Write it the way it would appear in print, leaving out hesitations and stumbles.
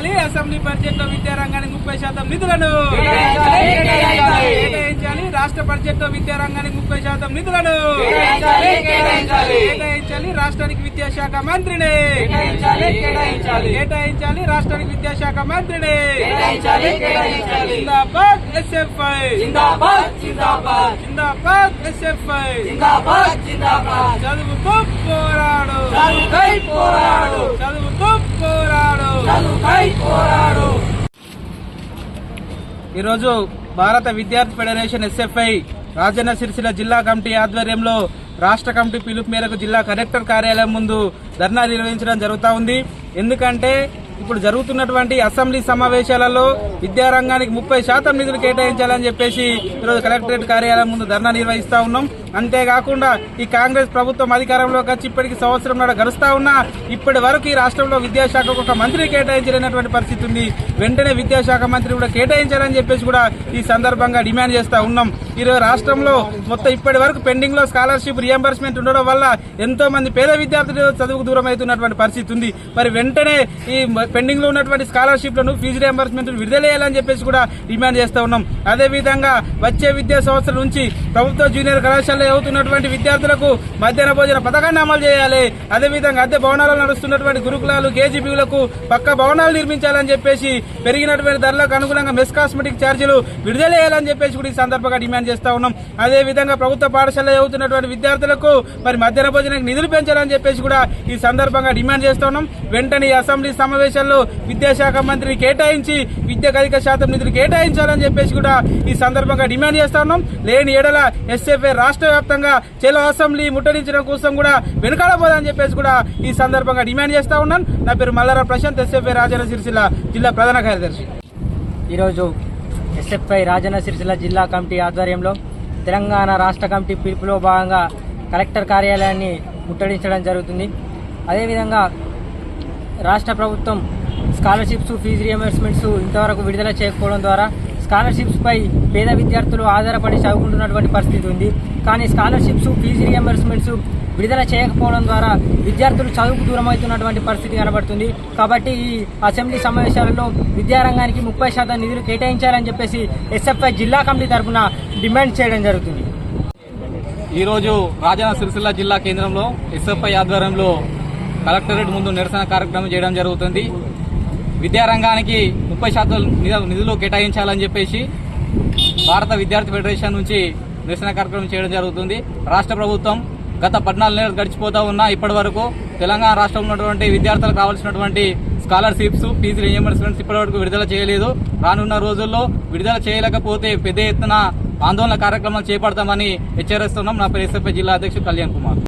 కేటాయించాలి assembly budget లో విద్యారంగానికి 30% నిధులను కేటాయించాలి రాష్ట్ర బడ్జెట్ లో విద్యారంగానికి 30% నిధులను కేటాయించాలి రాష్ట్రానికి విద్యాశాఖ మంత్రిని కేటాయించాలి రాష్ట్రానికి విద్యాశాఖ మంత్రిని జిందాబాద్ ఎస్ఎఫ్ఐ జిందాబాద్ ఎస్ఎఫ్ఐ చదువుతూ పోరాడు చదువుతూ పోరాడు. ఈరోజు భారత విద్యార్థి ఫెడరేషన్ ఎస్ఎఫ్ఐ రాజన్న సిరిసిల్ల జిల్లా కమిటీ ఆధ్వర్యంలో రాష్ట్ర కమిటీ పిలుపు మేరకు జిల్లా కలెక్టర్ కార్యాలయం ముందు ధర్నా నిర్వహించడం జరుగుతూ ఉంది. ఎందుకంటే ఇప్పుడు జరుగుతున్నటువంటి అసెంబ్లీ సమావేశాలలో విద్యారంగానికి 30% నిధులు కేటాయించాలని చెప్పేసి ఈరోజు కలెక్టరేట్ కార్యాలయం ముందు ధర్నా నిర్వహిస్తా ఉన్నాం. అంతేకాకుండా ఈ కాంగ్రెస్ ప్రభుత్వం అధికారంలోకి వచ్చి ఇప్పటికి సంవత్సరం గడుస్తా ఉన్నా ఇప్పటి వరకు ఈ రాష్ట్రంలో విద్యాశాఖకు ఒక మంత్రి కేటాయించలేనటువంటి పరిస్థితి ఉంది. వెంటనే విద్యాశాఖ మంత్రి కూడా కేటాయించాలని చెప్పేసి కూడా ఈ సందర్భంగా డిమాండ్ చేస్తా ఉన్నాం. ఈరోజు రాష్ట్రంలో మొత్తం ఇప్పటి వరకు పెండింగ్ లో స్కాలర్షిప్ రియంబర్స్మెంట్ ఉండడం వల్ల ఎంతో మంది పేద విద్యార్థులు చదువుకు దూరం అవుతున్నటువంటి పరిస్థితి ఉంది. మరి వెంటనే ఈ పెండింగ్ లో ఉన్నటువంటి స్కాలర్షిప్ లను ఫీజు రియంబర్స్మెంట్ విడుదల చేయాలని చెప్పేసి కూడా డిమాండ్ చేస్తా ఉన్నాం. అదేవిధంగా వచ్చే విద్యా సంవత్సరం నుంచి ప్రభుత్వ జూనియర్ కళాశాలలో అవుతున్నటువంటి విద్యార్థులకు మధ్యాహ్న భోజన పథకాన్ని అమలు చేయాలి. అదేవిధంగా అద్దె భవనాలు నడుస్తున్నటువంటి గురుకులాలు కేజీబీలకు పక్క భవనాలు నిర్మించాలని చెప్పేసి పెరిగినటువంటి ధరలకు అనుగుణంగా మెస్ కాస్మెటిక్ ఛార్జీలు విడుదల చేయాలని చెప్పేసి కూడా ఈ సందర్భంగా డిమాండ్ చేస్తా ఉన్నాం. అదేవిధంగా ప్రభుత్వ పాఠశాలలో అవుతున్నటువంటి విద్యార్థులకు మరి మధ్యాహ్న భోజనానికి నిధులు పెంచాలని చెప్పేసి కూడా ఈ సందర్భంగా డిమాండ్ చేస్తా ఉన్నాం. వెంటనే ఈ అసెంబ్లీ సమావేశాల్లో విద్యాశాఖ మంత్రిని కేటాయించి విద్యకు అధిక శాతం నిధులు కేటాయించాలని చెప్పేసి కూడా ఈ సందర్భంగా డిమాండ్ చేస్తా ఉన్నాం. లేని ఏడల ఎస్ఎఫ్ఐ రాష్ట్ర వ్యాప్తంగా చెలో అసెంబ్లీ ముట్టడించడం కోసం కూడా వెనుకాడబోదని చెప్పేసి కూడా ఈ సందర్భంగా డిమాండ్ చేస్తా ఉన్నాను. నా పేరు మల్లారా ప్రశాంత్, ఎస్ఎఫ్ఐ రాజన్న సిరిసిల్ల జిల్లా ప్రధాన కార్యదర్శి. ఈరోజు ఎస్ఎఫ్ఐ రాజన్న సిరిసిల్ల జిల్లా కమిటీ ఆధ్వర్యంలో తెలంగాణ రాష్ట్ర కమిటీ పిలుపులో భాగంగా కలెక్టర్ కార్యాలయాన్ని ముట్టడించడం జరుగుతుంది. అదేవిధంగా రాష్ట్ర ప్రభుత్వం స్కాలర్షిప్స్ ఫీజు రియంబర్స్మెంట్స్ ఇంతవరకు విడుదల చేయకపోవడం ద్వారా స్కాలర్షిప్స్ పై పేద విద్యార్థులు ఆధారపడి చదువుకుంటున్నటువంటి పరిస్థితి ఉంది. కానీ స్కాలర్షిప్స్ ఫీజు రియంబర్స్మెంట్స్ విడుదల చేయకపోవడం ద్వారా విద్యార్థులు చదువుకు దూరం అవుతున్నటువంటి పరిస్థితి కనబడుతుంది. కాబట్టి ఈ అసెంబ్లీ సమావేశాలలో విద్యారంగానికి 30% నిధులు కేటాయించాలని చెప్పేసి ఎస్ఎఫ్ఐ జిల్లా కమిటీ తరఫున డిమాండ్ చేయడం జరుగుతుంది. ఈరోజు రాజన్న సిరిసిల్ల జిల్లా కేంద్రంలో ఎస్ఎఫ్ఐ ఆధ్వర్యంలో కలెక్టరేట్ ముందు నిరసన కార్యక్రమం చేయడం జరుగుతుంది. విద్యారంగానికి 30% నిధులు కేటాయించాలని చెప్పేసి భారత విద్యార్థి ఫెడరేషన్ నుంచి నిరసన కార్యక్రమం చేయడం జరుగుతుంది. రాష్ట్ర ప్రభుత్వం గత 14 నెలలు గడిచిపోతా ఉన్నా ఇప్పటి వరకు తెలంగాణ రాష్ట్రంలో ఉన్నటువంటి విద్యార్థులకు కావాల్సినటువంటి స్కాలర్షిప్స్ ఫీజు రియంబర్స్మెంట్స్ ఇప్పటి వరకు విడుదల చేయలేదు. రానున్న రోజుల్లో విడుదల చేయలేకపోతే పెద్ద ఎత్తున ఆందోళన కార్యక్రమాలు చేపడతామని హెచ్చరిస్తున్నాం. నా పేరు ఎస్ఎఫ్ఐ జిల్లా అధ్యక్షుడు కళ్యాణ్ కుమార్.